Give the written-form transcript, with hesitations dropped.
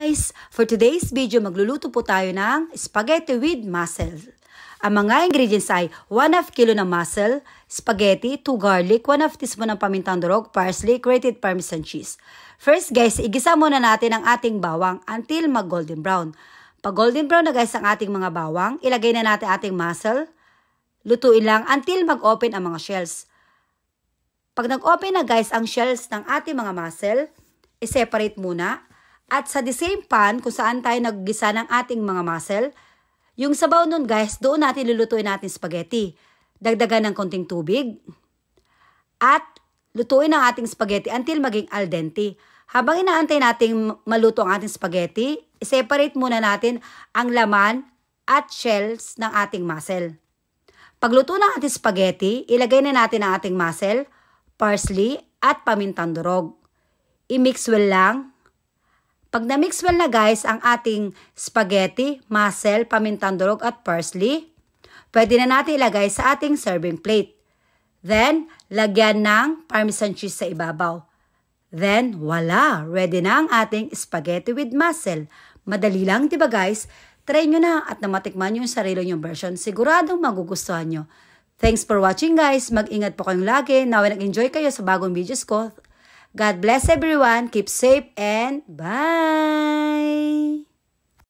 Guys, for today's video, magluluto po tayo ng spaghetti with mussel. Ang mga ingredients ay 1/2 kilo ng mussel, spaghetti, 2 garlic, 1/2 teaspoon ng pamintang durog, parsley, grated parmesan cheese. First guys, igisa muna natin ang ating bawang until mag-golden brown. Pag golden brown na guys ang ating mga bawang, ilagay na natin ating mussel. Lutuin lang until mag-open ang mga shells. Pag nag-open na guys ang shells ng ating mga mussel, i-separate muna. At sa the same pan, kung saan tayo naggisa ng ating mga mussel, yung sabaw nun guys, doon natin lulutuin natin spaghetti. Dagdagan ng konting tubig. At lutuin ang ating spaghetti until maging al dente. Habang inaantay natin maluto ang ating spaghetti, i-separate muna natin ang laman at shells ng ating mussel. Pagluto ng ating spaghetti, ilagay na natin ang ating mussel, parsley at pamintang durog. I-mix well lang. Pag na-mix well na guys ang ating spaghetti, mussel, pamintang durog at parsley, pwede na natin ilagay sa ating serving plate. Then, lagyan ng parmesan cheese sa ibabaw. Then, voila! Ready na ang ating spaghetti with mussel. Madali lang, diba guys? Try nyo na at namatikman nyo yung sarili nyong version. Siguradong magugustuhan nyo. Thanks for watching guys. Mag-ingat po kayong lagi. Naway nag-enjoy kayo sa bagong videos ko. God bless everyone. Keep safe and bye!